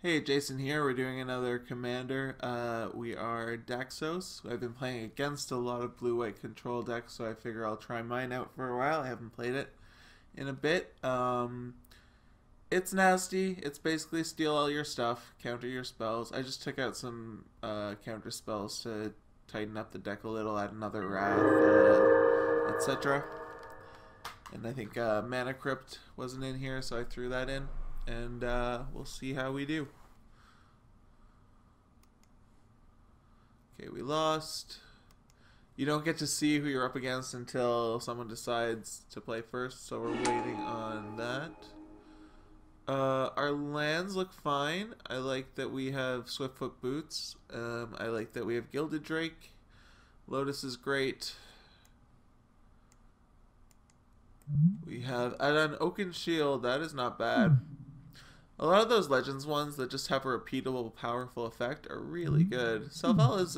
Hey, Jason here. We're doing another commander. We are Daxos. I've been playing against a lot of blue-white control decks, so I figure I'll try mine out for a while. I haven't played it in a bit. It's nasty. It's basically steal all your stuff, counter your spells. I just took out some counter spells to tighten up the deck a little, add another Wrath, etc. And I think Mana Crypt wasn't in here, so I threw that in. And we'll see how we do. Okay, we lost. You don't get to see who you're up against until someone decides to play first, so we're waiting on that. Our lands look fine. I like that we have Swiftfoot Boots. I like that we have Gilded Drake. Lotus is great. We have Adun Oakenshield. That is not bad. A lot of those Legends ones that just have a repeatable, powerful effect are really good. Selvalla's,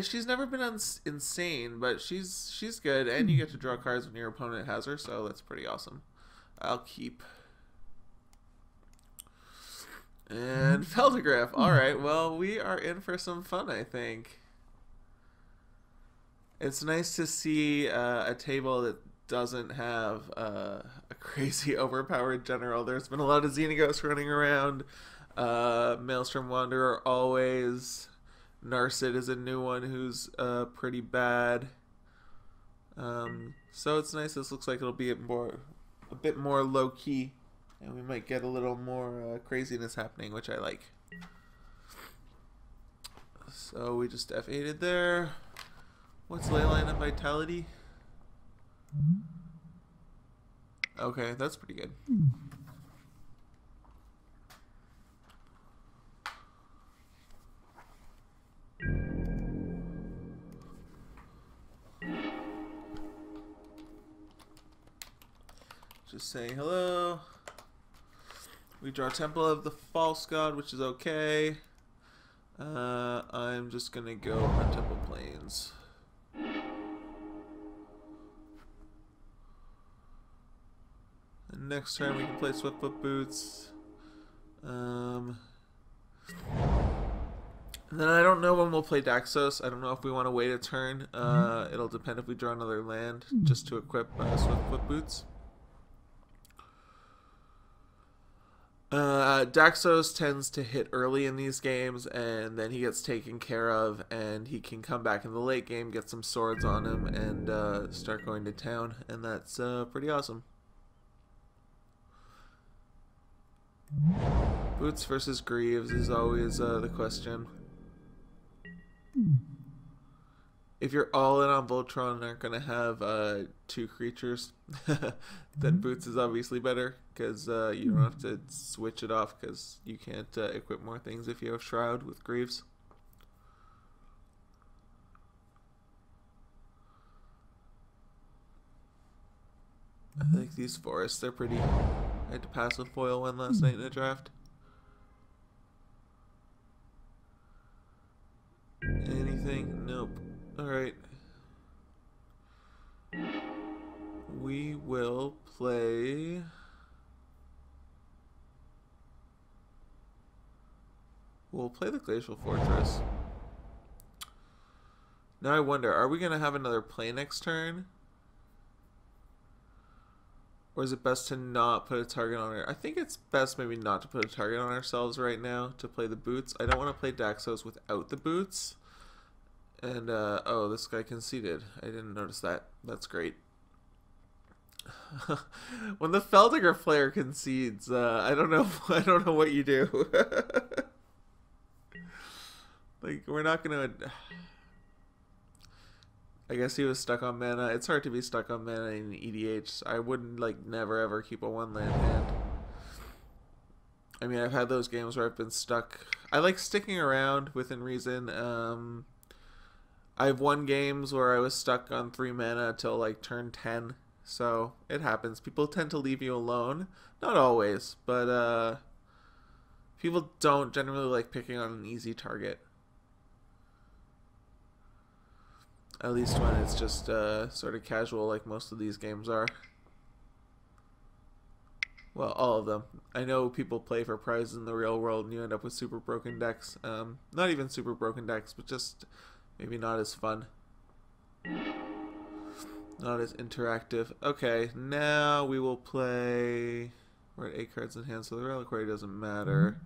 she's never been insane, but she's good, and you get to draw cards when your opponent has her, so that's pretty awesome. I'll keep. And Phelddagrif. Alright, well, we are in for some fun, I think. It's nice to see a table that doesn't have a crazy overpowered general. There's been a lot of Xenagos running around. Maelstrom Wanderer always. Narset is a new one who's pretty bad. So it's nice. This looks like it'll be a bit more low key, and we might get a little more craziness happening, which I like. So we just F8'd there. What's Leyline and Vitality? Okay, that's pretty good. Just saying hello. We draw Temple of the False God, which is okay. I'm just gonna go on Temple Plains. And next turn we can play Swiftfoot Boots. And then I don't know when we'll play Daxos. I don't know if we want to wait a turn. It'll depend if we draw another land just to equip Swiftfoot Boots. Daxos tends to hit early in these games, and then he gets taken care of, and he can come back in the late game, get some swords on him, and start going to town, and that's pretty awesome. Boots versus Greaves is always the question. If you're all in on Voltron and aren't going to have two creatures, then Boots is obviously better, because you don't have to switch it off, because you can't equip more things if you have Shroud with Greaves. I like these forests, they're pretty. I had to pass a foil one last night in a draft. Anything? Nope. Alright. We will play... We'll play the Glacial Fortress. Now I wonder, are we going to have another play next turn? Or is it best to not put a target on her? I think it's best maybe not to put a target on ourselves right now to play the boots. I don't want to play Daxos without the boots. And, oh, this guy conceded. I didn't notice that. That's great. When the Phelddagrif player concedes, I don't know what you do. Like, we're not gonna... I guess he was stuck on mana. It's hard to be stuck on mana in EDH. I wouldn't, like, never ever keep a one land hand. I mean, I've had those games where I've been stuck. I like sticking around within reason. I've won games where I was stuck on 3 mana till, like, turn 10. So, it happens. People tend to leave you alone. Not always, but, people don't generally like picking on an easy target. At least when it's just sort of casual like most of these games are. Well, all of them. I know people play for prizes in the real world and you end up with super broken decks. Not even super broken decks, but just maybe not as fun. Not as interactive. Okay, now we will play... We're at 8 cards in hand, so the reliquary doesn't matter.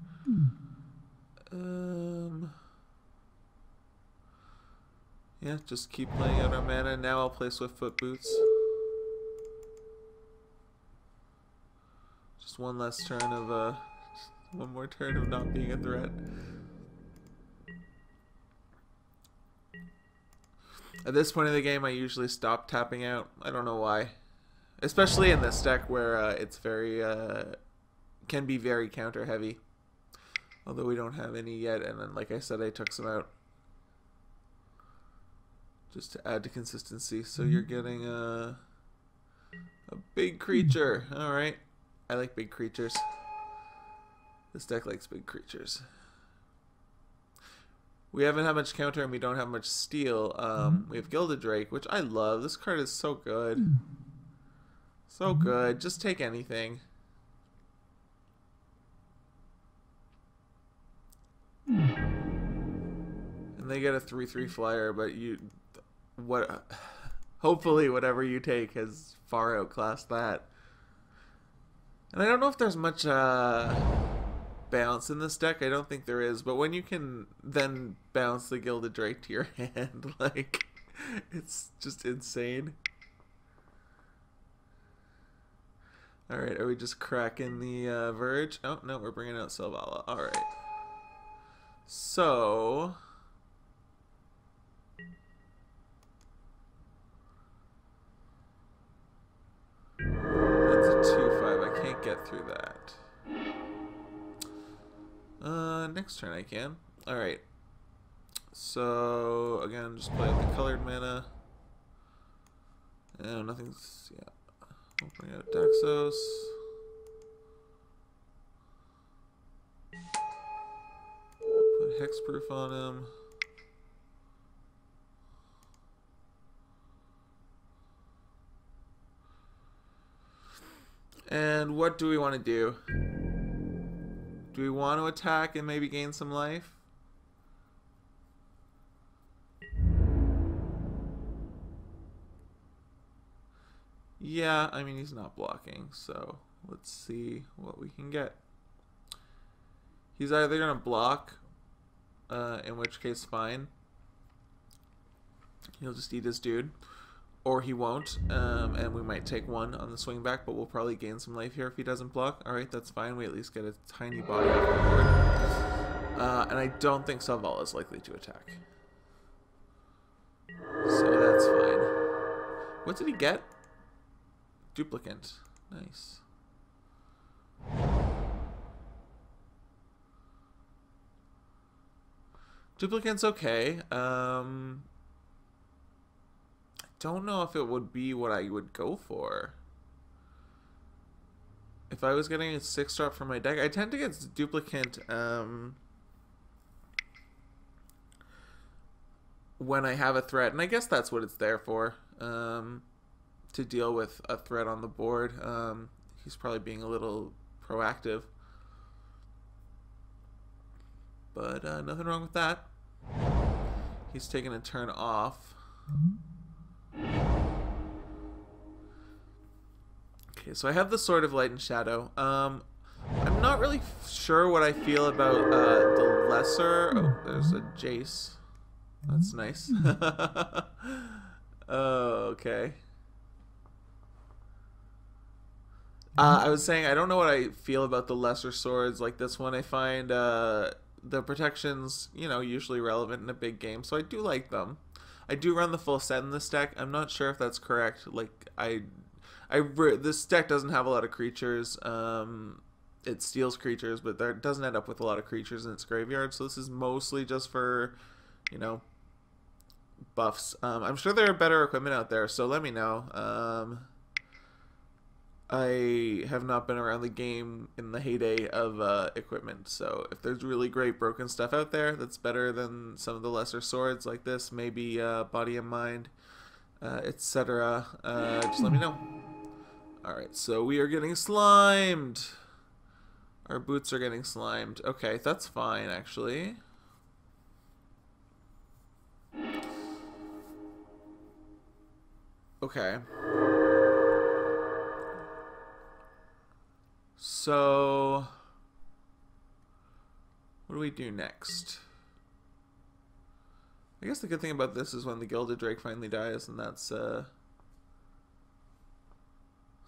Yeah, just keep playing out our mana. Now I'll play Swiftfoot Boots. Just one less turn of one more turn of not being a threat. At this point in the game, I usually stop tapping out. I don't know why. Especially in this deck where it's very, can be very counter heavy. Although we don't have any yet, and then like I said, I took some out. Just to add to consistency. So you're getting a big creature. Alright. I like big creatures. This deck likes big creatures. We haven't had much counter and we don't have much steal. We have Gilded Drake, which I love. This card is so good. So good. Just take anything. And they get a 3/3 flyer, but hopefully whatever you take has far outclassed that. And I don't know if there's much bounce in this deck. I don't think there is, but when you can then bounce the Gilded Drake to your hand, like, it's just insane. Alright, are we just cracking the Verge? Oh, no, we're bringing out Selvala. Alright. So... that's a 2/5. I can't get through that. Next turn I can. Alright. So, again, just play out the colored mana. No, nothing's... yeah. We'll bring out Daxos. Put Hexproof on him. And what do we want to do? Do we want to attack and maybe gain some life? Yeah, I mean, he's not blocking, so let's see what we can get. He's either going to block, in which case fine. He'll just eat his dude. Or he won't, and we might take one on the swing back, but we'll probably gain some life here if he doesn't block. Alright, that's fine. We at least get a tiny body off the board. And I don't think Selvala is likely to attack. So that's fine. What did he get? Duplicant. Nice. Duplicant's okay. Don't know if it would be what I would go for. If I was getting a 6-drop for my deck, I tend to get Duplicant when I have a threat, and I guess that's what it's there for, to deal with a threat on the board. He's probably being a little proactive, but nothing wrong with that. He's taking a turn off. Okay, so I have the Sword of Light and Shadow. I'm not really sure what I feel about the lesser. Oh, there's a Jace. That's nice. Oh, okay. I was saying I don't know what I feel about the lesser swords like this one. I find the protections, you know, usually relevant in a big game, so I do like them. I do run the full set in this deck. I'm not sure if that's correct. Like, this deck doesn't have a lot of creatures. It steals creatures, but it doesn't end up with a lot of creatures in its graveyard. So this is mostly just for, you know, buffs. I'm sure there are better equipment out there, so let me know. I have not been around the game in the heyday of equipment, so if there's really great broken stuff out there that's better than some of the lesser swords like this, maybe Body and Mind, etc., just let me know. Alright, so we are getting slimed. Our boots are getting slimed. Okay, that's fine, actually. Okay. So, what do we do next? I guess the good thing about this is when the Gilded Drake finally dies, and that's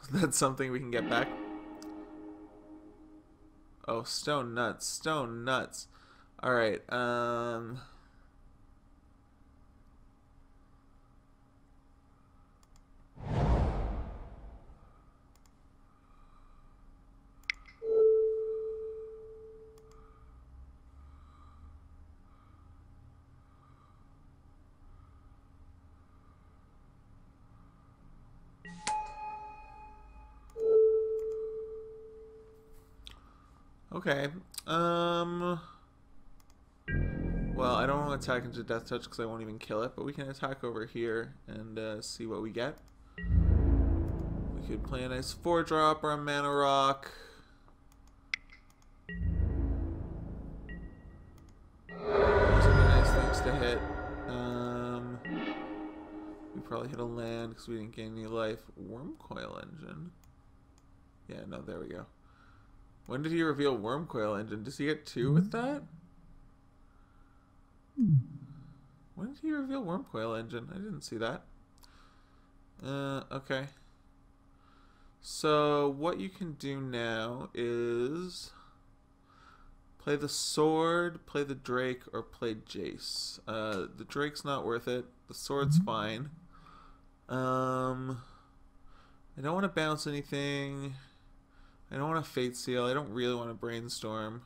that's something we can get back. Oh, stone nuts, stone nuts. All right. Okay. Well, I don't want to attack into Death Touch because I won't even kill it, but we can attack over here and see what we get. We could play a nice 4-drop or a Mana Rock. Those would be nice things to hit. We probably hit a land because we didn't gain any life. Wormcoil Engine. Yeah, no, there we go. When did he reveal Wormcoil Engine? Does he get 2 with that? When did he reveal Wormcoil Engine? I didn't see that. Okay. So what you can do now is play the sword, play the Drake, or play Jace. The Drake's not worth it. The sword's fine. I don't want to bounce anything. I don't want to Fate Seal. I don't really want to Brainstorm.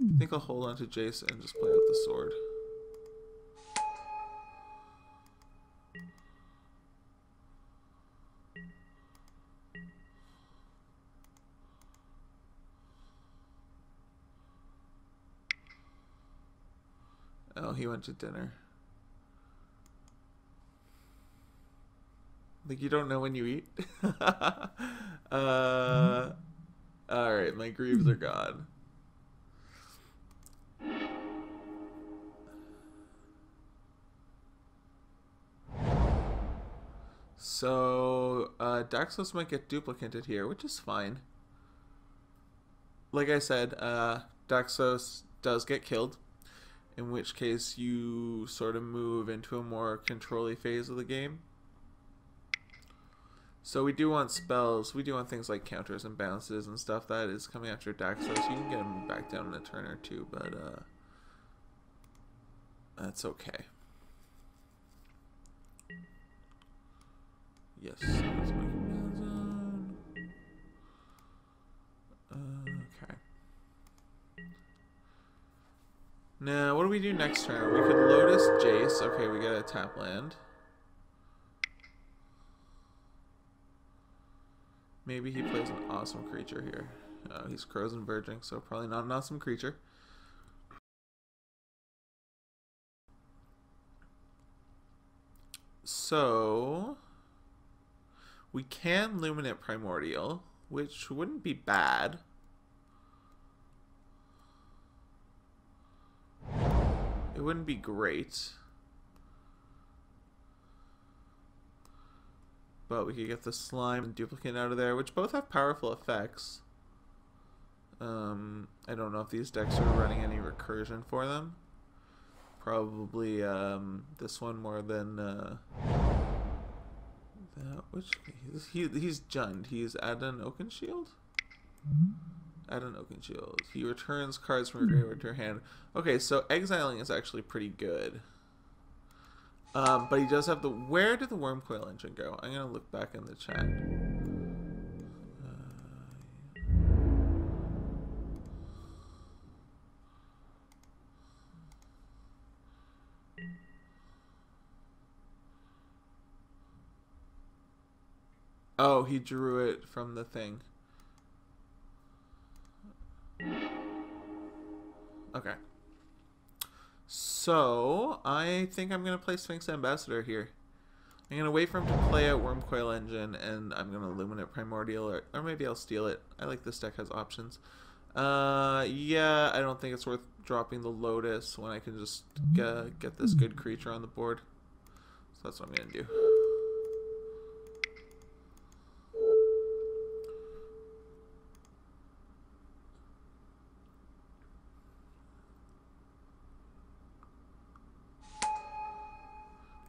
I think I'll hold on to Jace and just play out the sword. Oh, he went to dinner. Like, you don't know when you eat? Alright, my greaves are gone. So, Daxos might get duplicated here, which is fine. Like I said, Daxos does get killed, in which case you sort of move into a more control-y phase of the game. So we do want spells, we do want things like counters and bounces and stuff that is coming after Daxos. You can get him back down in a turn or two, but that's okay. Yes, let's make him down. Okay. Now, what do we do next turn? We could Lotus Jace. Okay, we get a tap land. Maybe he plays an awesome creature here. He's Crows and Verging, so probably not an awesome creature. So we can Luminate Primordial, which wouldn't be bad. It wouldn't be great. But we could get the Slime and Duplicate out of there, which both have powerful effects. I don't know if these decks are running any recursion for them. Probably this one more than that. Which he's Jund. He's Adun Oakenshield. Adun Oakenshield. He returns cards from your graveyard to your hand. Okay, so exiling is actually pretty good. But he does have the... Where did the Wormcoil Engine go? I'm going to look back in the chat. Oh, he drew it from the thing. Okay. So, I think I'm going to play Sphinx Ambassador here. I'm going to wait for him to play out Wormcoil Engine, and I'm going to Illuminate Primordial, or maybe I'll steal it. I like this deck has options. Yeah, I don't think it's worth dropping the Lotus when I can just get this good creature on the board. So that's what I'm going to do.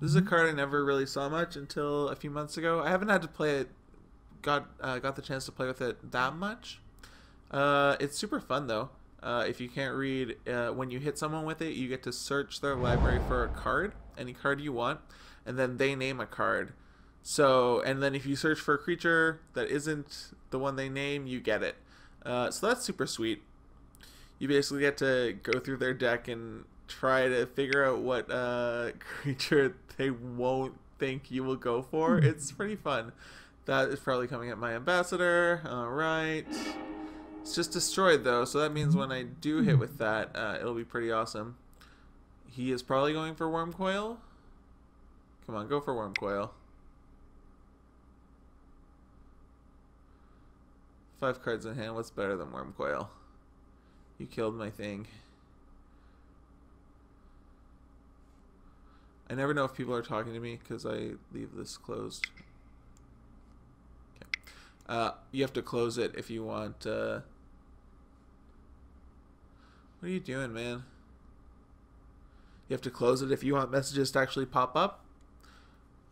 This is a card I never really saw much until a few months ago. I haven't had to play it, got the chance to play with it that much. It's super fun though. If you can't read, when you hit someone with it, you get to search their library for a card, any card you want, and then they name a card. So, and then if you search for a creature that isn't the one they name, you get it. So that's super sweet. You basically get to go through their deck and try to figure out what creature they won't think you will go for. It's pretty fun. That is probably coming at my ambassador. Alright. It's just destroyed though, so that means when I do hit with that, it'll be pretty awesome. He is probably going for Wormcoil. Come on, go for Wormcoil. 5 cards in hand, what's better than Wormcoil? You killed my thing. I never know if people are talking to me because I leave this closed. Okay. You have to close it if you want. What are you doing, man? You have to close it if you want messages to actually pop up.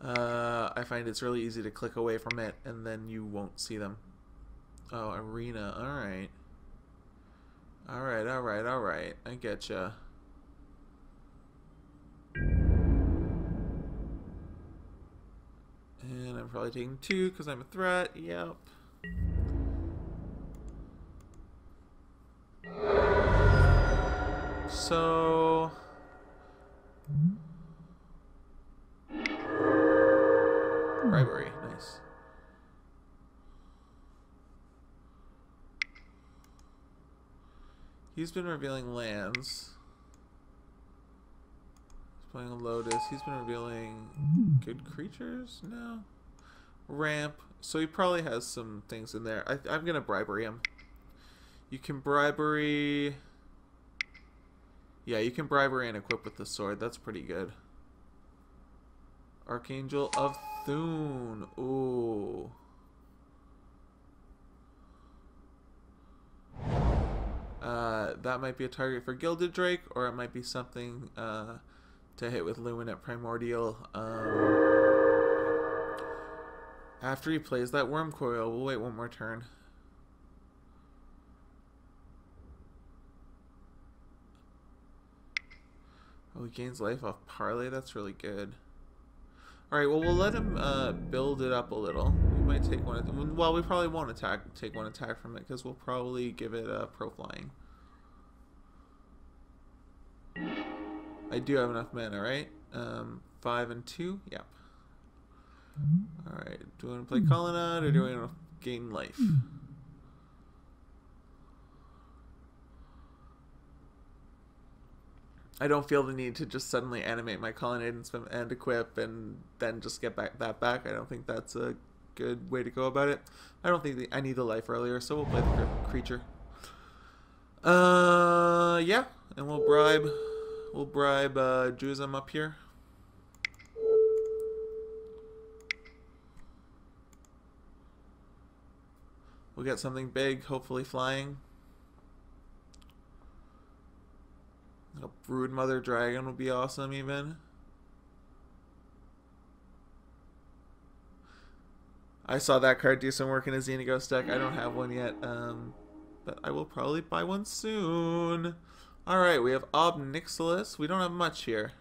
I find it's really easy to click away from it and then you won't see them. Oh, arena. Alright. Alright. I getcha. And I'm probably taking 2 because I'm a threat. Yep. So... bribery. Nice. He's been revealing lands. He's playing a Lotus. He's been revealing good creatures? No. Ramp. So he probably has some things in there. I'm going to bribery him. You can bribery... yeah, you can bribery and equip with the sword. That's pretty good. Archangel of Thune. Ooh. That might be a target for Gilded Drake, or it might be something to hit with Luminate Primordial. After he plays that Wormcoil, we'll wait one more turn. Oh, he gains life off Parlay. That's really good. Alright, well, we'll let him build it up a little. We might take one... well, we probably won't take one attack from it, because we'll probably give it Pro Flying. I do have enough mana, right? 5 and 2? Yep. Alright, do we want to play Colonnade, or do we want to gain life? I don't feel the need to just suddenly animate my Colonnade and equip and then just get that back. I don't think that's a good way to go about it. I don't think I need the life earlier, so we'll play the creature. Yeah, and we'll bribe Juzam up here. We'll get something big, hopefully flying. A Broodmother Dragon would be awesome, even. I saw that card do some work in a Xenaghost deck. I don't have one yet, but I will probably buy one soon. Alright, we have Ob Nixilis. We don't have much here.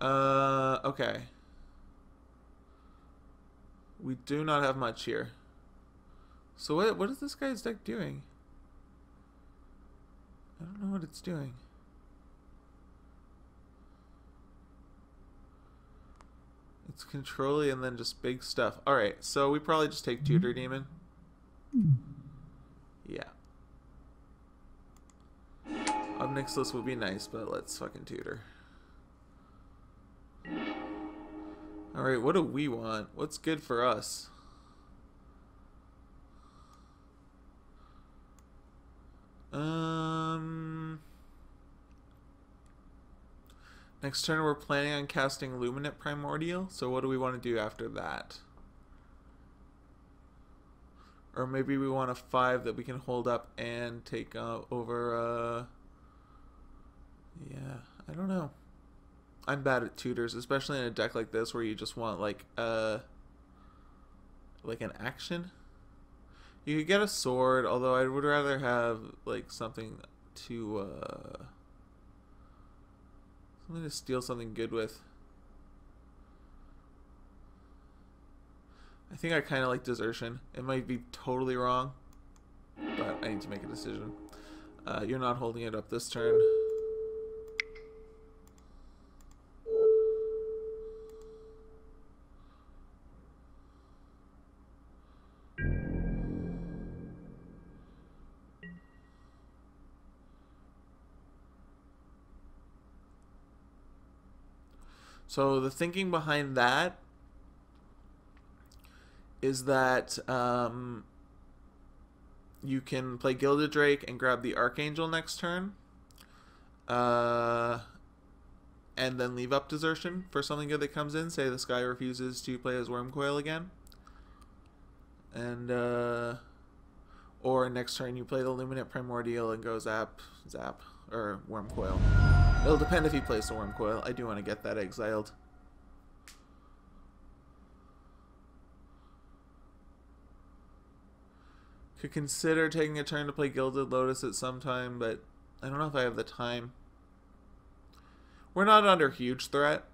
Okay. We do not have much here. So what is this guy's deck doing? I don't know what it's doing. It's controlling and then just big stuff. Alright, so we probably just take Tutor Demon. Yeah. Ob Nixilis would be nice, but let's fucking tutor. Alright, what do we want? What's good for us? Next turn we're planning on casting Luminate Primordial, so what do we want to do after that? Or maybe we want a 5 that we can hold up and take over, yeah, I don't know. I'm bad at tutors, especially in a deck like this where you just want like an action. You could get a sword, although I would rather have like something to steal something good with. I think I kind of like desertion. It might be totally wrong, but I need to make a decision. You're not holding it up this turn. So the thinking behind that is that you can play Gilded Drake and grab the Archangel next turn, and then leave up Desertion for something good that comes in. Say this guy refuses to play his Wormcoil again, and or next turn you play the Luminate Primordial and go zap, or Wormcoil. It'll depend if he plays the Wormcoil. I do want to get that exiled. Could consider taking a turn to play Gilded Lotus at some time, but I don't know if I have the time. We're not under huge threat.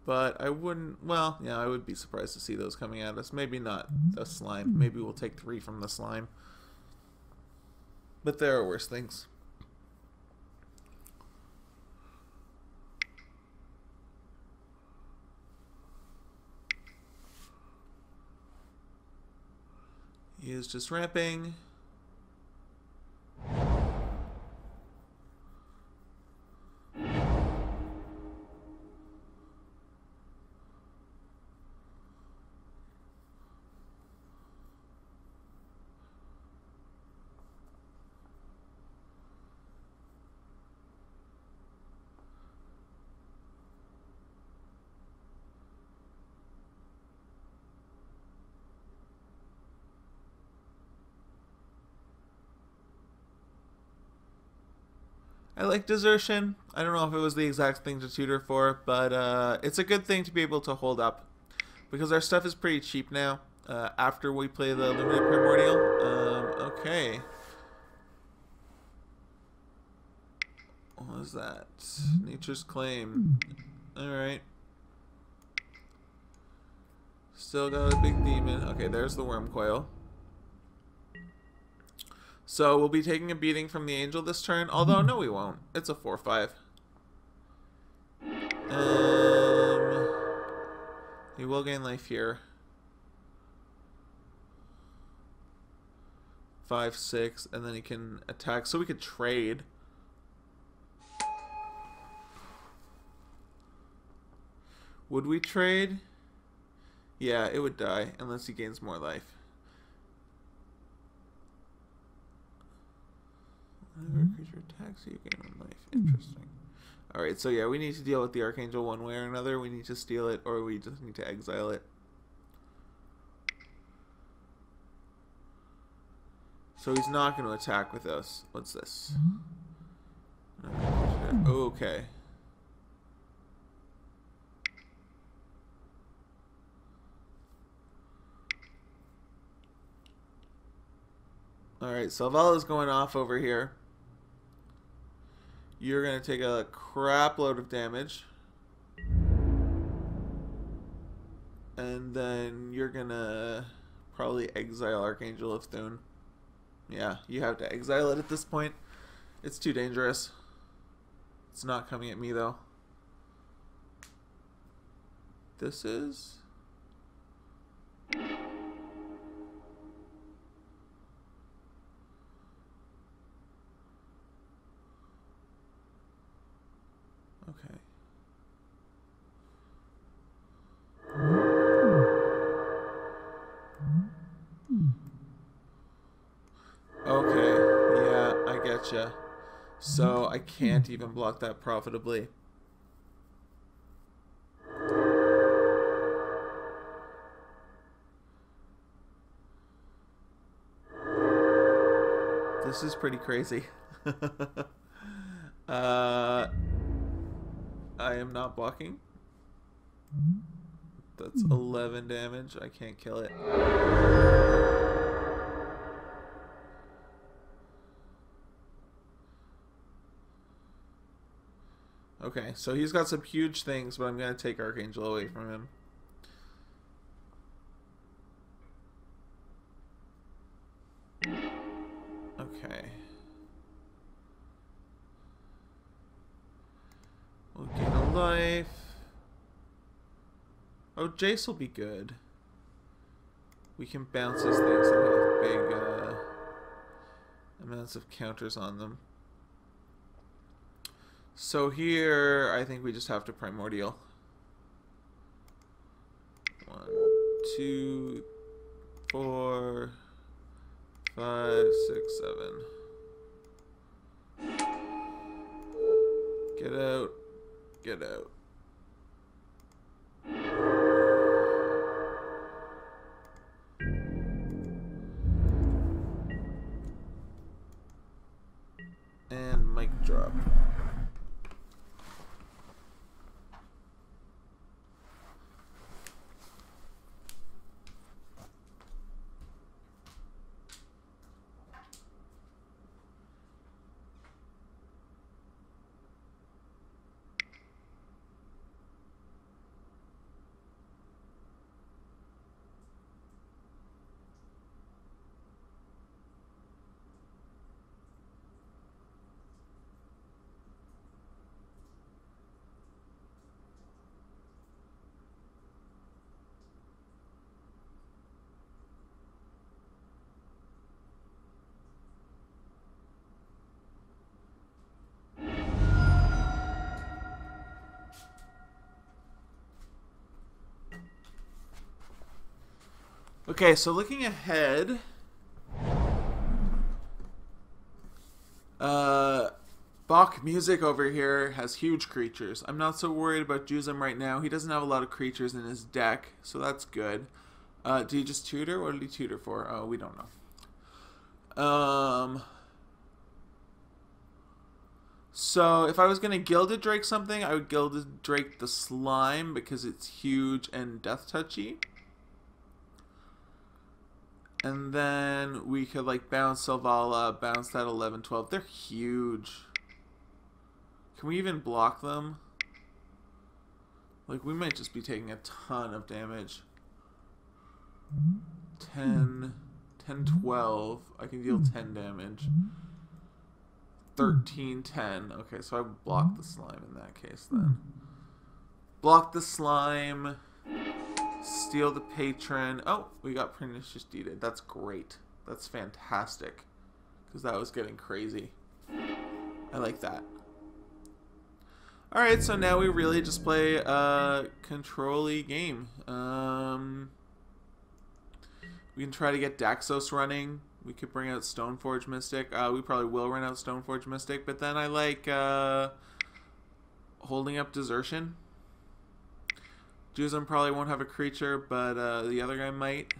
But I wouldn't, well, yeah, I would be surprised to see those coming at us. Maybe not the slime. Maybe we'll take 3 from the slime. But there are worse things. He is just ramping. I like Desertion. I don't know if it was the exact thing to tutor for, but it's a good thing to be able to hold up. Because our stuff is pretty cheap now, after we play the Limited Primordial. Okay. What was that? Nature's Claim. Alright. Still got a big demon. Okay, there's the Wormcoil. So we'll be taking a beating from the Angel this turn. Although, no we won't. It's a 4-5. He will gain life here. 5, 6, and then he can attack. So we could trade. Would we trade? Yeah, it would die unless he gains more life. Whenever a creature attacks you, gain 1 life. Interesting. Alright, so yeah, we need to deal with the Archangel one way or another. We need to steal it, or we just need to exile it. So he's not going to attack with us. What's this? Okay. Alright, Selvalla's going off over here. You're going to take a crap load of damage. And then you're going to probably exile Archangel of Thune. Yeah, you have to exile it at this point. It's too dangerous. It's not coming at me, though. This is... Okay. So I can't even block that profitably. This is pretty crazy. I am not blocking. That's 11 damage. I can't kill it. Okay, so he's got some huge things, but I'm going to take Archangel away from him. Okay. We'll gain a life. Oh, Jace will be good. We can bounce these things that have big amounts of counters on them. So here, I think we just have to Primordial. 1, 2, 4, 5, 6, 7. Get out. Get out. And mic drop. Okay, so looking ahead, Bach Music over here has huge creatures. I'm not so worried about Juzum right now. He doesn't have a lot of creatures in his deck, so that's good. Did he just tutor? What did he tutor for? Oh, we don't know. So if I was going to Gilded Drake something, I would Gilded Drake the Slime because it's huge and death touchy. And then we could like bounce Selvala, bounce that 11, 12. They're huge. Can we even block them? Like we might just be taking a ton of damage. 10, 12. I can deal 10 damage. 13, 10. Okay, so I block the slime in that case then. Block the slime. Steal the patron. Oh, we got Pernicious Deeded. That's great. That's fantastic. Because that was getting crazy. I like that. Alright, so now we really just play a control-y game. We can try to get Daxos running. We could bring out Stoneforge Mystic. We probably will run out Stoneforge Mystic, but then I like holding up Desertion. Juzum probably won't have a creature, but the other guy might.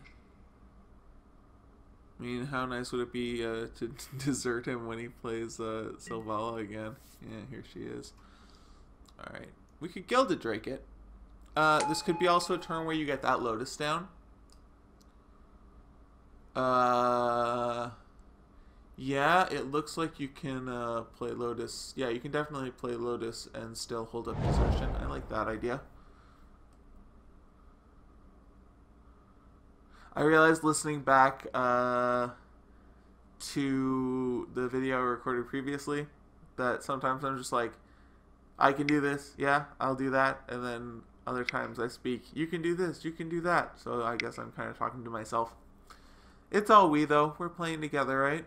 I mean, how nice would it be to desert him when he plays Selvala again? Yeah, here she is. Alright. We could Gilded Drake it. This could be also a turn where you get that Lotus down. Yeah, it looks like you can play Lotus. Yeah, you can definitely play Lotus and still hold up Desertion. I like that idea. I realized listening back to the video I recorded previously that sometimes I'm just like, I can do this, yeah, I'll do that, and then other times I speak, you can do this, you can do that. So I guess I'm kind of talking to myself. It's all we, though. We're playing together, right?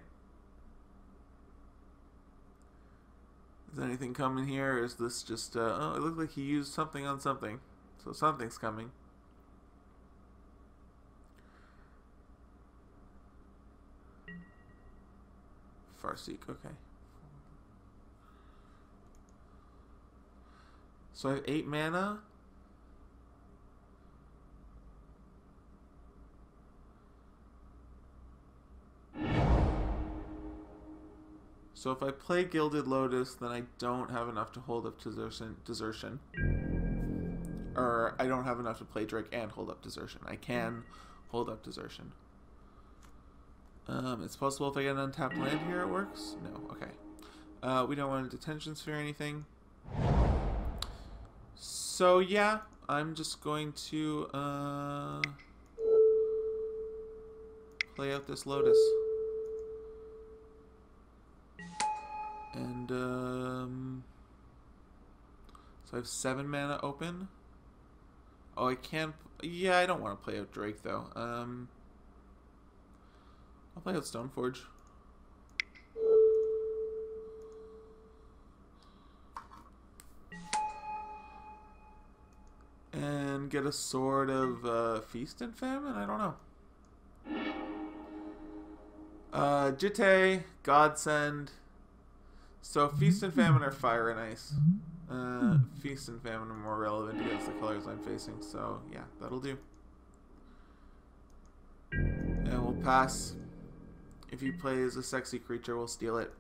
Is anything coming here, or is this just, oh, it looked like he used something on something. So something's coming. Farseek, okay. So I have 8 mana. So if I play Gilded Lotus, then I don't have enough to hold up Desertion. Or I don't have enough to play Drake and hold up Desertion. I can hold up Desertion. It's possible if I get an untapped land here it works? No, okay. We don't want a Detention Sphere or anything. So yeah, I'm just going to play out this Lotus. And so I have 7 mana open. Oh, I can't. Yeah, I don't want to play out Drake though. I'll play out Stoneforge. And get a sort of Feast and Famine? I don't know. Jitte, Godsend. So Feast and Famine are fire and ice. Feast and Famine are more relevant against the colors I'm facing. So yeah, that'll do. And we'll pass. If he plays a sexy creature, we'll steal it.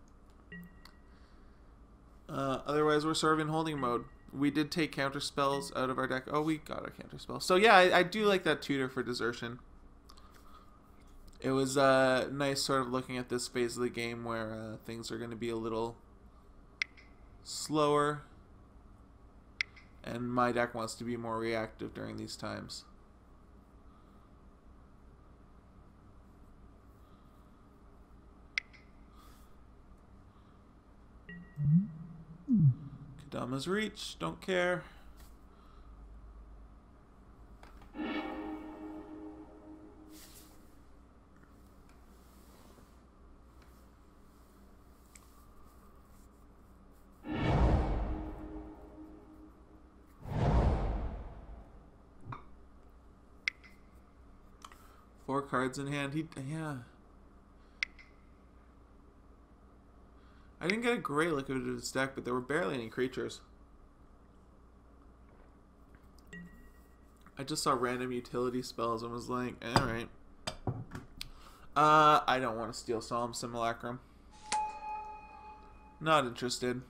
Otherwise, we're sort of in holding mode. We did take counter spells out of our deck. Oh, we got our counter spell. So yeah, I do like that tutor for Desertion. It was nice sort of looking at this phase of the game where things are going to be a little slower. And my deck wants to be more reactive during these times. Kadama's Reach, don't care. Four cards in hand. Yeah. I didn't get a great look at his deck, but there were barely any creatures. I just saw random utility spells and was like, alright. I don't want to steal Solemn Simulacrum. Not interested.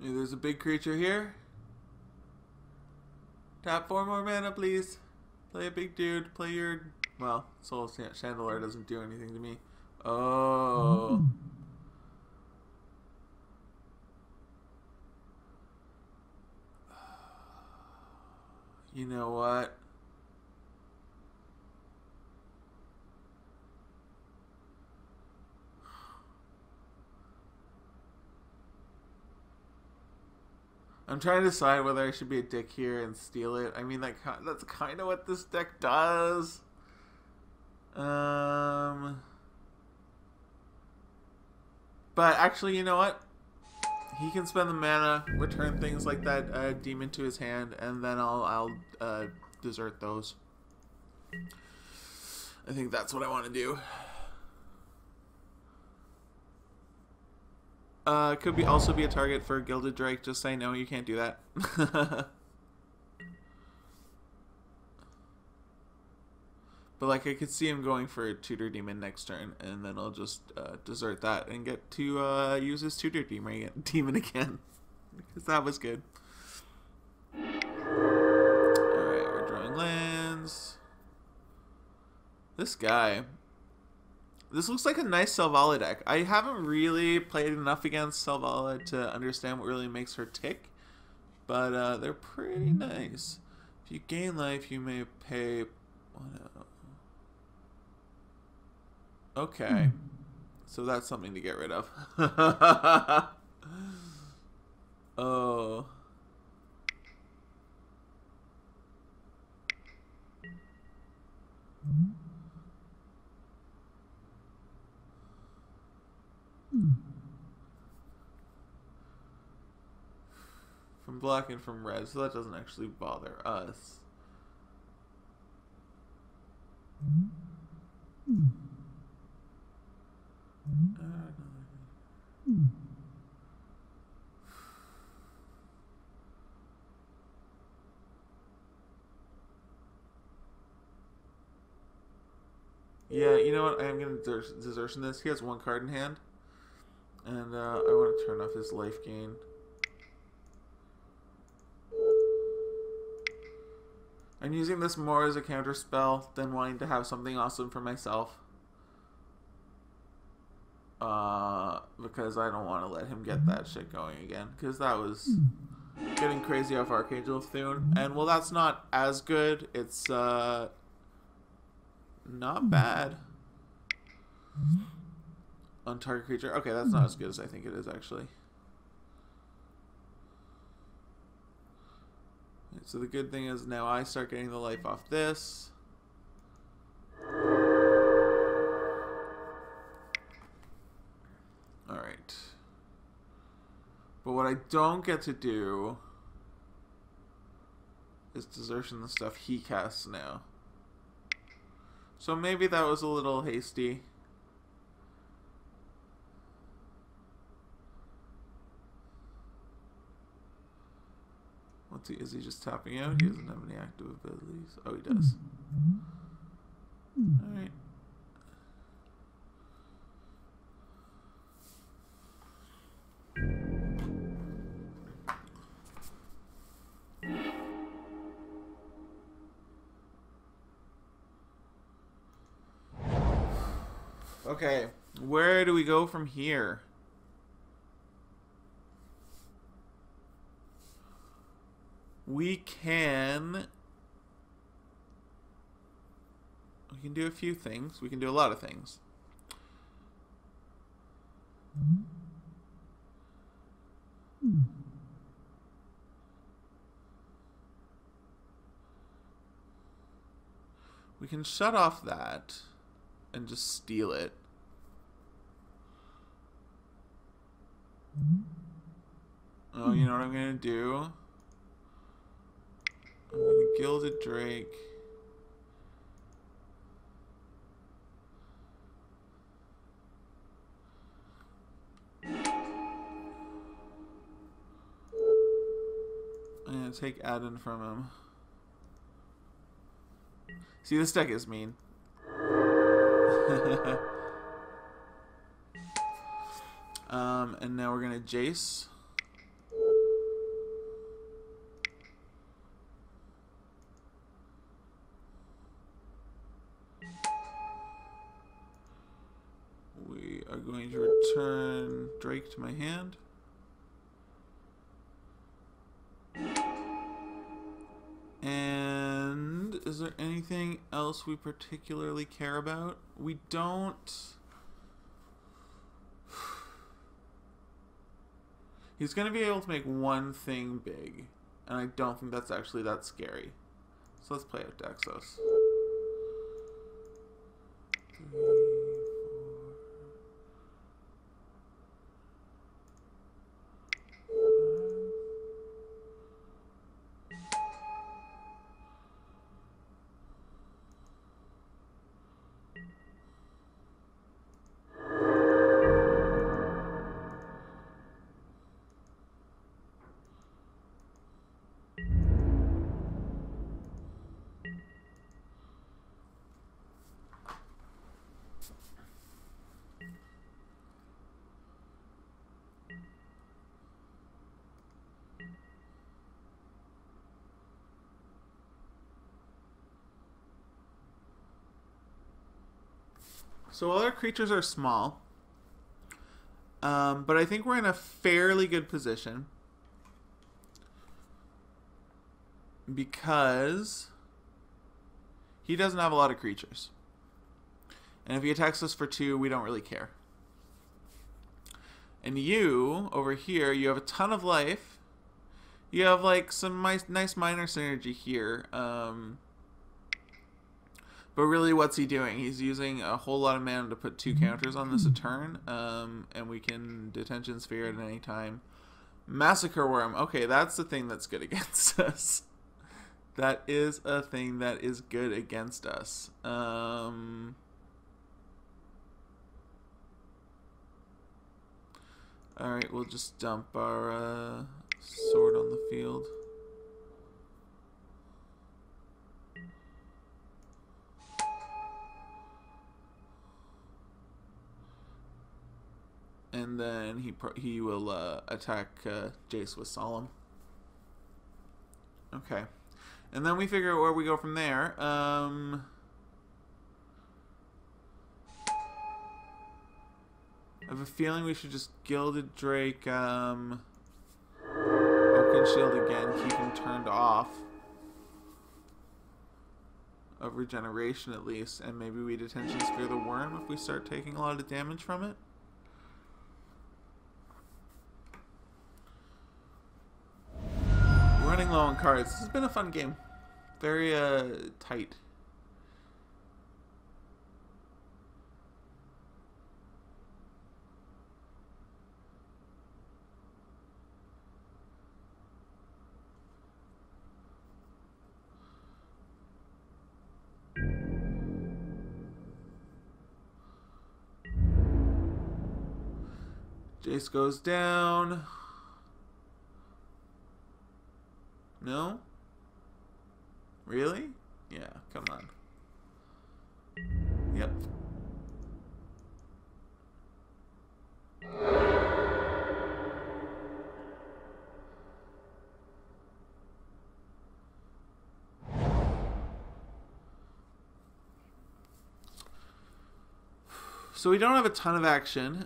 There's a big creature here. Tap 4 more mana, please. Play a big dude. Play your... Well, Soul Chandelier doesn't do anything to me. Oh. You know what? I'm trying to decide whether I should be a dick here and steal it. I mean, that's kind of what this deck does. But actually, you know what? He can spend the mana, return things like that demon to his hand, and then I'll desert those. I think that's what I want to do. Could also be a target for Gilded Drake. Just say no, you can't do that. But like, I could see him going for a Tutor Demon next turn, and then I'll just desert that and get to use his Tutor Demon again, because that was good. Alright, we're drawing lands. This guy. This looks like a nice Selvala deck. I haven't really played enough against Selvala to understand what really makes her tick, but they're pretty nice. If you gain life, you may pay... Okay. So that's something to get rid of. Oh. from black and from red, so that doesn't actually bother us. Yeah, you know what? I am going to desertion this. He has one card in hand. And I want to turn off his life gain. I'm using this more as a counter spell than wanting to have something awesome for myself. Because I don't want to let him get that shit going again. Because that was getting crazy off Archangel Thune. And well, that's not as good. It's not bad. On target creature. Okay, that's not as good as I think it is, actually. So the good thing is now I start getting the life off this. Alright. But what I don't get to do is desertion the stuff he casts now. So maybe that was a little hasty. What's he? Is he just tapping out? He doesn't have any active abilities. Oh, he does. Alright. Okay, where do we go from here? We can do a few things. We can do a lot of things. We can shut off that and just steal it. Oh, you know what I'm gonna do? I'm gonna Gilded Drake. I'm gonna take Adun from him. See, this deck is mean. And now we're gonna Jace. We are going to return Drake to my hand. And is there anything else we particularly care about? We don't. He's going to be able to make one thing big, and I don't think that's actually that scary. So let's play out Daxos. 3, 4. So all our creatures are small, but I think we're in a fairly good position because he doesn't have a lot of creatures. And if he attacks us for 2, we don't really care. And you, over here, you have a ton of life. You have like some nice minor synergy here. But really, what's he doing? He's using a whole lot of mana to put 2 counters on this a turn, and we can Detention Sphere at any time. Massacre Worm. Okay, that's the thing that's good against us. That is a thing that is good against us. Alright, we'll just dump our sword on the field. And then he will attack Jace with Solemn. Okay. And then we figure out where we go from there. I have a feeling we should just Gilded Drake Oakenshield again, keep him turned off. Of regeneration at least. And maybe we Detention Sphere the Worm if we start taking a lot of damage from it. Running low on cards. This has been a fun game. Very tight. Jace goes down. No? Really? Yeah, come on. Yep. So we don't have a ton of action,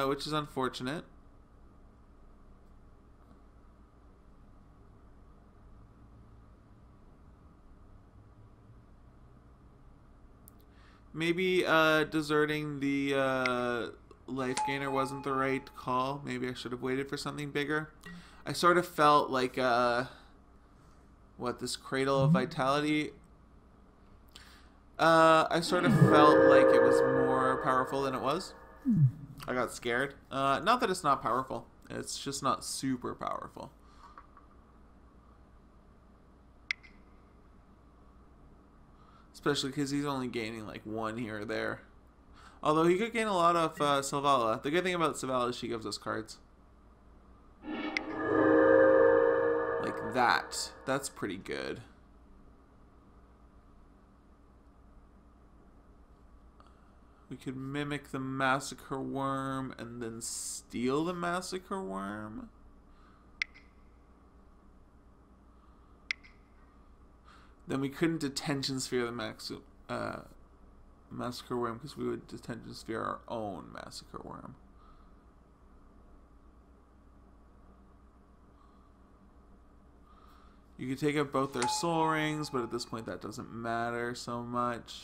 which is unfortunate. Maybe deserting the life gainer wasn't the right call. Maybe I should have waited for something bigger. I sort of felt like this Cradle of Vitality. I sort of felt like it was more powerful than it was. I got scared. Not that it's not powerful. It's just not super powerful. Especially because he's only gaining like 1 here or there. Although he could gain a lot of Selvala. The good thing about Selvala is she gives us cards. Like that. That's pretty good. We could mimic the Massacre Worm and then steal the Massacre Worm. Then we couldn't Detention Sphere the Massacre Worm because we would Detention Sphere our own Massacre Worm. You could take out both their soul rings, but at this point that doesn't matter so much.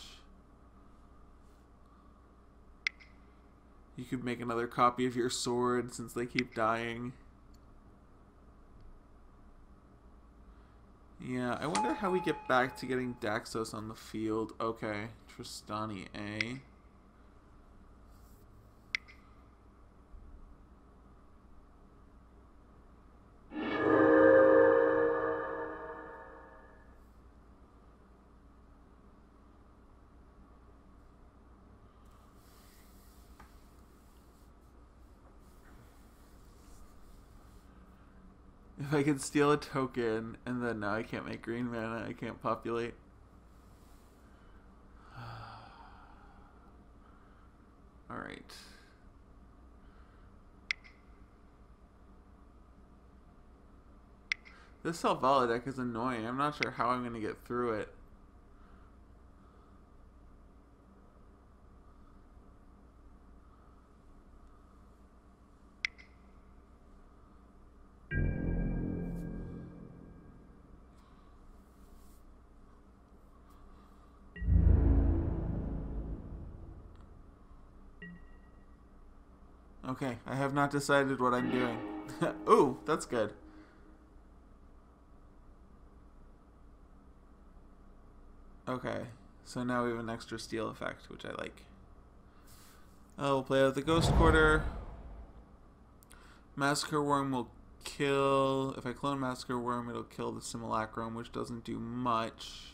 You could make another copy of your sword since they keep dying. Yeah, I wonder how we get back to getting Daxos on the field. Okay, Tristani A. If I could steal a token, and then now I can't make green mana, I can't populate. Alright. This Selvala deck is annoying. I'm not sure how I'm going to get through it. Okay, I have not decided what I'm doing. Ooh, that's good. Okay, so now we have an extra steal effect, which I like. Oh, we'll play out the Ghost Quarter. Massacre Worm will kill... If I clone Massacre Worm, it'll kill the Simulacrum, which doesn't do much.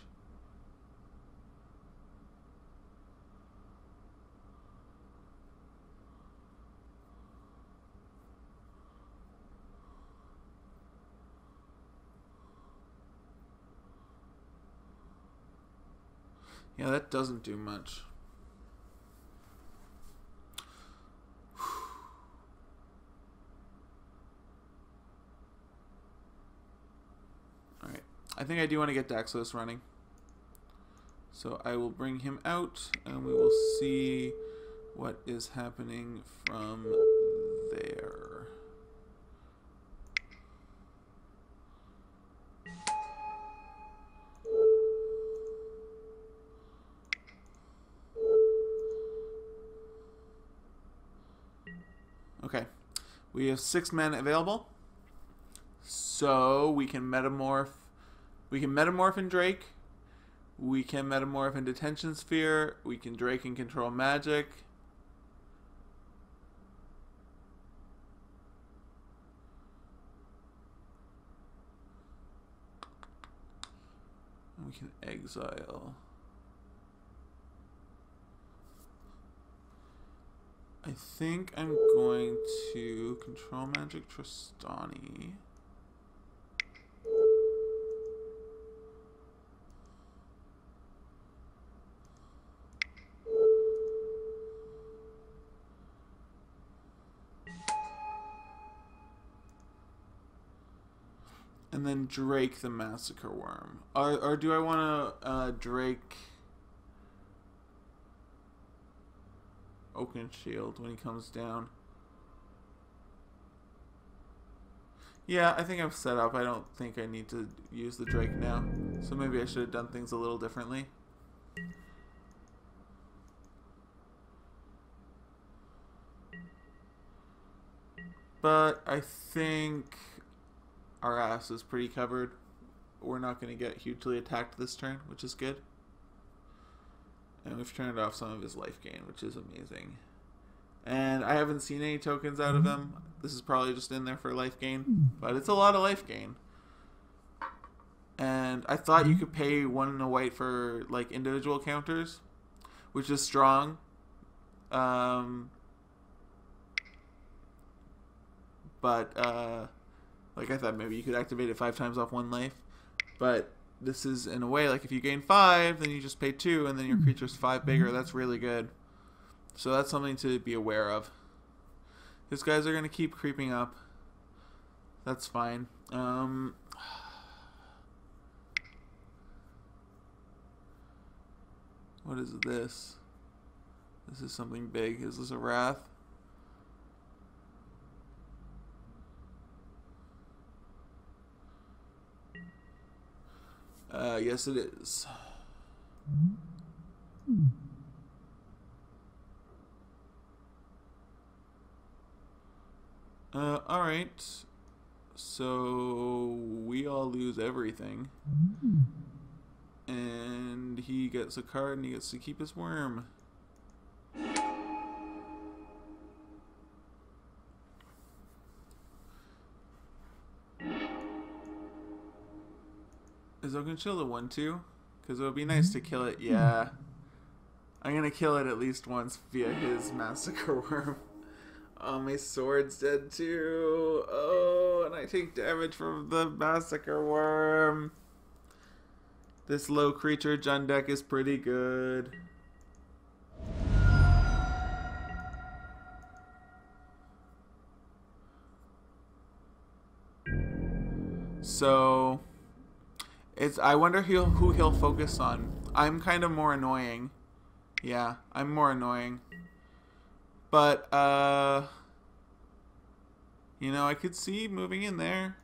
Yeah, that doesn't do much. Alright. I think I do want to get Daxos running. So I will bring him out and we will see what is happening from there. Okay, we have 6 men available, so we can metamorph. We can metamorph in Drake. We can metamorph in Detention Sphere. We can Drake and control magic. We can exile. I think I'm going to control magic Tristani. And then Drake the Massacre Worm. Or do I want to Drake Oakenshield when he comes down? Yeah, I think I'm set up. I don't think I need to use the Drake now. So maybe I should have done things a little differently. But I think our ass is pretty covered. We're not going to get hugely attacked this turn, which is good. And we've turned off some of his life gain, which is amazing. And I haven't seen any tokens out of him. This is probably just in there for life gain, but it's a lot of life gain. And I thought you could pay 1 and a white for like individual counters, which is strong. But like I thought maybe you could activate it 5 times off 1 life. But this is in a way like if you gain 5, then you just pay 2, and then your creature's 5 bigger. That's really good. So that's something to be aware of. These guys are going to keep creeping up. That's fine. What is this? This is something big. Is this a Wrath? Yes it is. Alright. So we all lose everything. And he gets a card and he gets to keep his worm. Is Oakenshield a 1/2? Because it would be nice to kill it. Yeah. I'm going to kill it at least once via his Massacre Worm. Oh, my sword's dead too. Oh, and I take damage from the Massacre Worm. This low creature Jund deck is pretty good. So I wonder who he'll focus on. I'm kind of more annoying. Yeah, I'm more annoying. But, you know, I could see moving in there.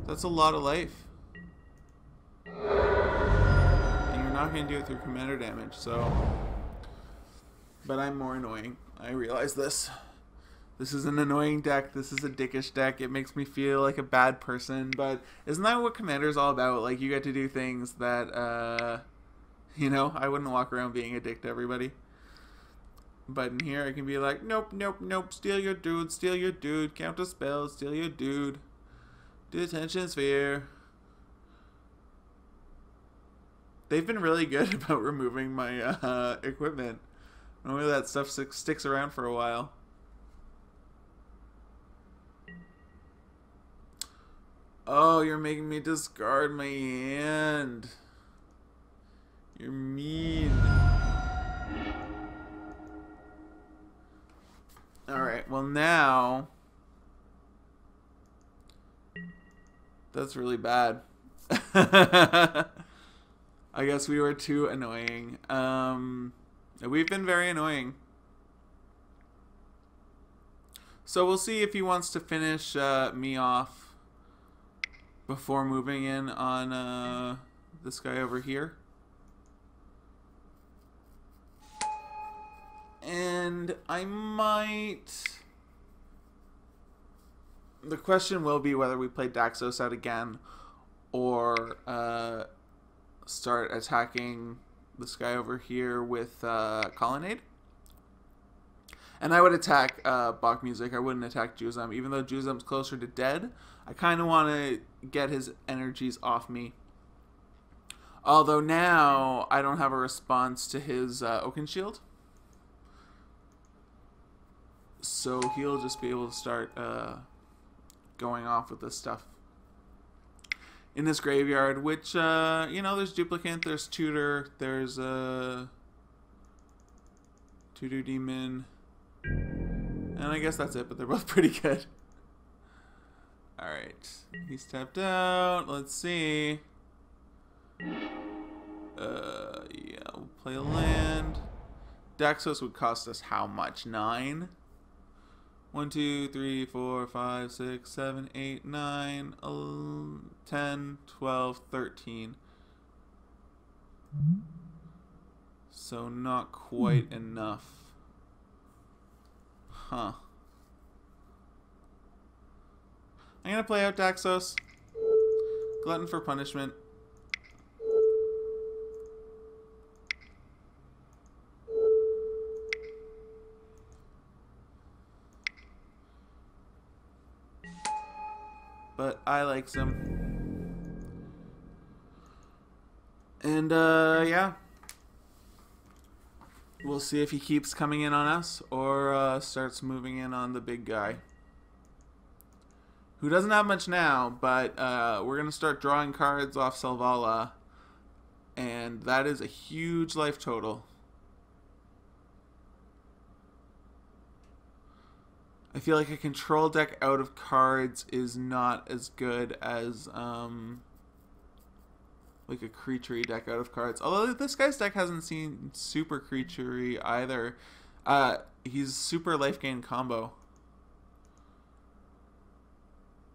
That's a lot of life. And you're not going to do it through commander damage, so. But I'm more annoying. I realize this. This is an annoying deck. This is a dickish deck. It makes me feel like a bad person. But isn't that what Commander is all about? Like, you get to do things that, you know, I wouldn't walk around being a dick to everybody. But in here I can be like, nope, nope, nope, steal your dude, count a spell, steal your dude. Detention sphere. They've been really good about removing my equipment. Normally that stuff sticks around for a while. Oh, you're making me discard my hand. You're mean. Alright, well now... That's really bad. I guess we were too annoying. We've been very annoying. So we'll see if he wants to finish me off before moving in on this guy over here. And I might... The question will be whether we play Daxos out again or start attacking this guy over here with Colonnade. And I would attack Bach Music. I wouldn't attack Juzam. Even though Juzam's closer to dead, I kind of want to get his energies off me. Although now I don't have a response to his Oakenshield. So he'll just be able to start going off with this stuff in his graveyard, which, you know, there's Duplicant, there's Tutor, there's Tutor Demon, and I guess that's it, but they're both pretty good. Alright, he stepped out, let's see. Yeah, we'll play a land. Daxos would cost us how much? 9? 1, 2, 3, 4, 5, 6, 7, 8, 9, 10, 12, 13. So not quite enough. Huh. I'm gonna play out Daxos. Glutton for punishment. But I like him. And, yeah. We'll see if he keeps coming in on us or starts moving in on the big guy. Who doesn't have much now, but we're going to start drawing cards off Selvala. And that is a huge life total. I feel like a control deck out of cards is not as good as like a creature-y deck out of cards. Although this guy's deck hasn't seen super creature-y either. He's super life gain combo.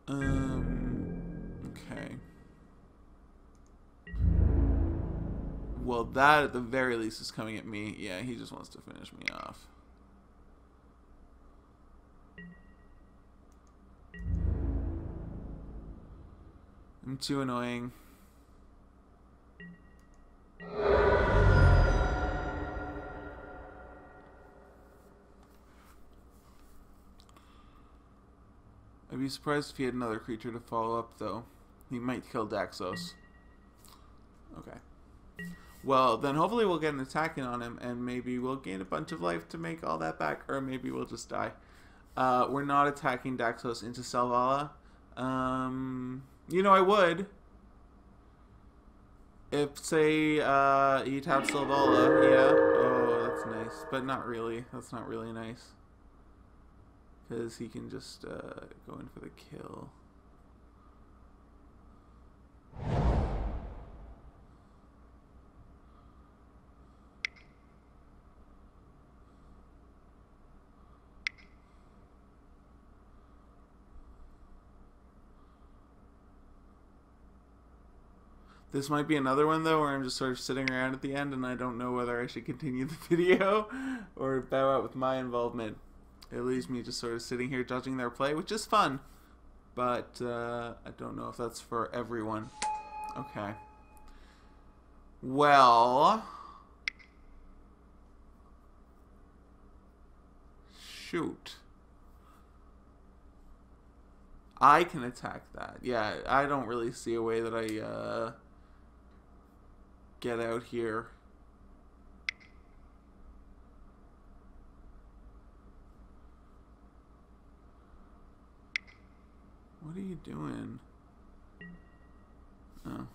Okay. Well, that at the very least is coming at me. Yeah, he just wants to finish me off. I'm too annoying. I'd be surprised if he had another creature to follow up, though. He might kill Daxos. Okay. Well, then hopefully we'll get an attack in on him, and maybe we'll gain a bunch of life to make all that back, or maybe we'll just die. We're not attacking Daxos into Selvala. You know, I would. If, say, he taps Selvala, yeah. Oh, that's nice. But not really. That's not really nice. Because he can just go in for the kill. This might be another one, though, where I'm just sort of sitting around at the end and I don't know whether I should continue the video or bow out with my involvement. It leaves me just sort of sitting here judging their play, which is fun. But I don't know if that's for everyone. Okay. Well... Shoot. I can attack that. Yeah, I don't really see a way that I get out here. What are you doing? Oh.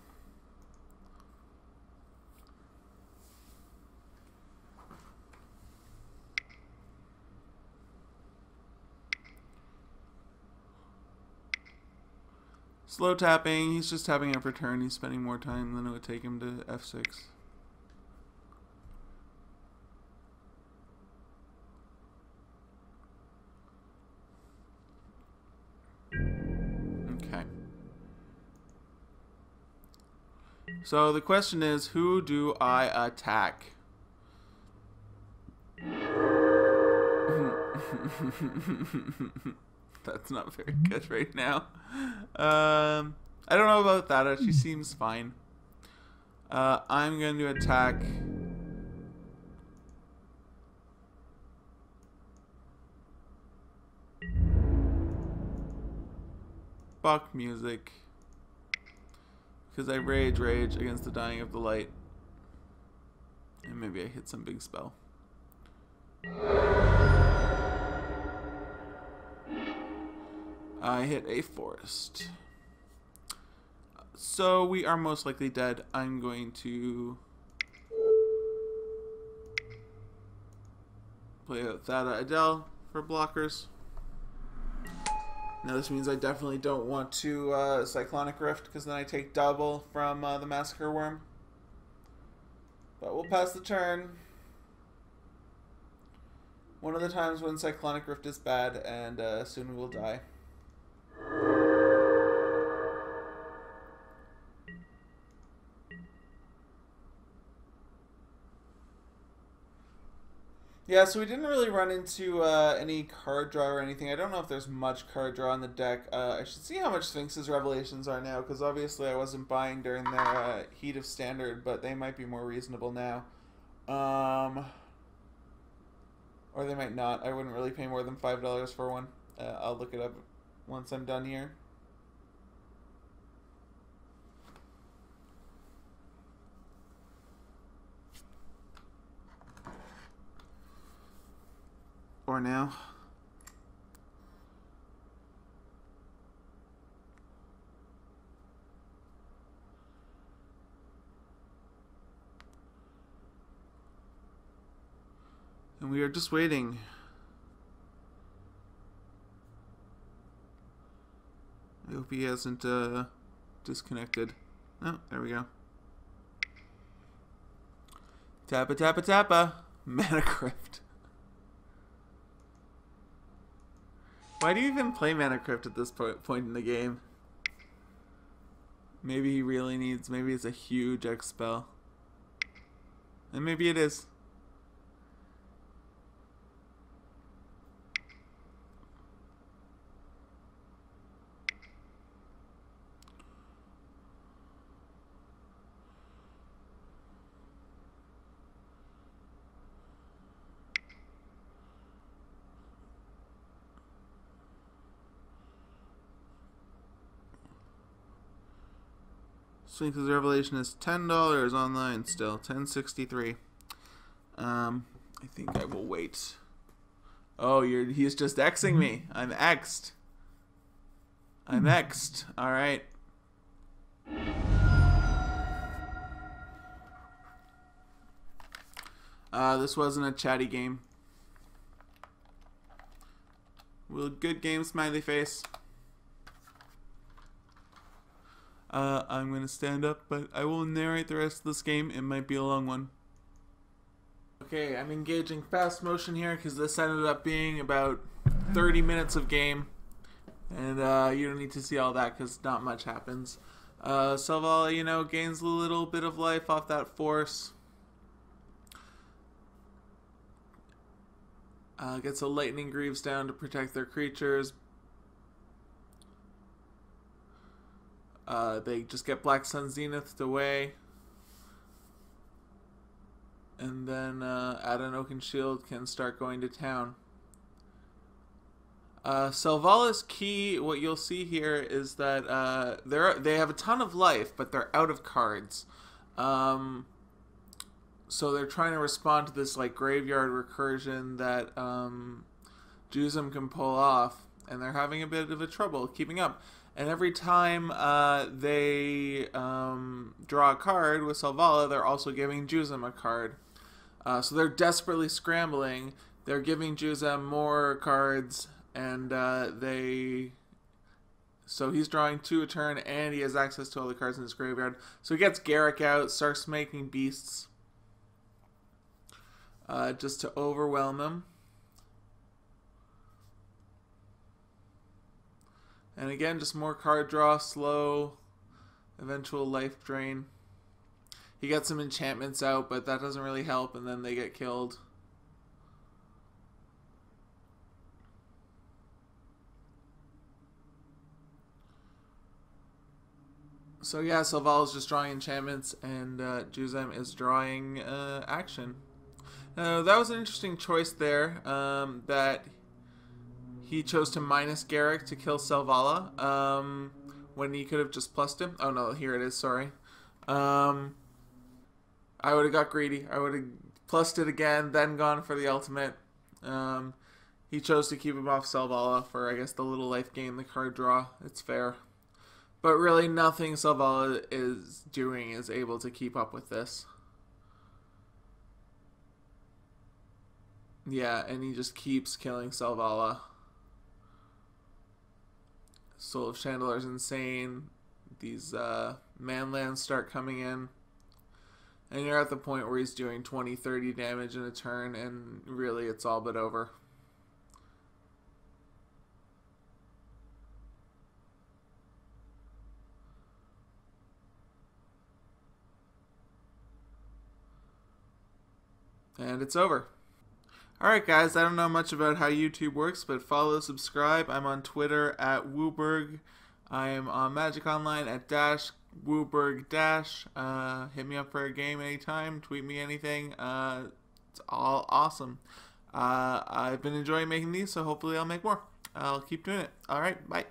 Slow tapping. He's just tapping up return. He's spending more time than it would take him to F6. Okay. So the question is, who do I attack? That's not very good right now. I don't know about that. She seems fine. I'm going to attack. Fuck music. Because I rage against the dying of the light. And maybe I hit some big spell. I hit a forest. So we are most likely dead. I'm going to play out Thada Adele for blockers. Now this means I definitely don't want to Cyclonic Rift, because then I take double from the Massacre Worm. But we'll pass the turn. One of the times when Cyclonic Rift is bad, and soon we will die. Yeah, so we didn't really run into any card draw or anything. I don't know if there's much card draw on the deck. I should see how much Sphinx's Revelations are now, because obviously I wasn't buying during their heat of Standard, but they might be more reasonable now. Or they might not. I wouldn't really pay more than $5 for one. I'll look it up once I'm done here. Or now. And we are just waiting. I hope he hasn't disconnected. Oh, there we go. Tappa, tappa, tappa. Mana Crypt. Why do you even play Mana Crypt at this point in the game? Maybe he really needs, maybe it's a huge X spell. And maybe it is. Sphinx's Revelation is $10 online still, $10.63. I think I will wait. Oh, he's just Xing me. I'm X'd. I'm X'd. All right. This wasn't a chatty game. Well, good game, smiley face. I'm going to stand up, but I will narrate the rest of this game. It might be a long one. Okay, I'm engaging fast motion here because this ended up being about 30 minutes of game. And you don't need to see all that because not much happens. Selvala, you know, gains a little bit of life off that force. Gets a Lightning Greaves down to protect their creatures. They just get Black Sun Zenithed away. And then Adun Oakenshield can start going to town. Selvala's key, what you'll see here is that they have a ton of life, but they're out of cards. So they're trying to respond to this like graveyard recursion that Jusum can pull off, and they're having a bit of a trouble keeping up. And every time they draw a card with Selvala, they're also giving Jusum a card. So they're desperately scrambling. They're giving Jusum more cards, and so he's drawing 2 a turn, and he has access to all the cards in his graveyard. So he gets Garrick out, starts making beasts, just to overwhelm him. And again, just more card draw, slow, eventual life drain. He gets some enchantments out, but that doesn't really help, and then they get killed. So yeah, Selvala's just drawing enchantments, and Jusum is drawing action. Now, that was an interesting choice there, that he chose to minus Garrick to kill Selvala, when he could have just plussed him. Oh no, here it is, sorry. I would have got greedy. I would have plussed it again, then gone for the ultimate. He chose to keep him off Selvala for, I guess, the little life gain, the card draw. It's fair. But really, nothing Selvala is doing is able to keep up with this. Yeah, and he just keeps killing Selvala. Soul of Chandelar is insane. These manlands start coming in. And you're at the point where he's doing 20-30 damage in a turn, and really it's all but over. And it's over. Alright guys, I don't know much about how YouTube works, but follow, subscribe. I'm on Twitter at Wooberg. I am on Magic Online at Wooberg hit me up for a game anytime, tweet me anything. It's all awesome. I've been enjoying making these, so hopefully I'll make more. I'll keep doing it. Alright, bye.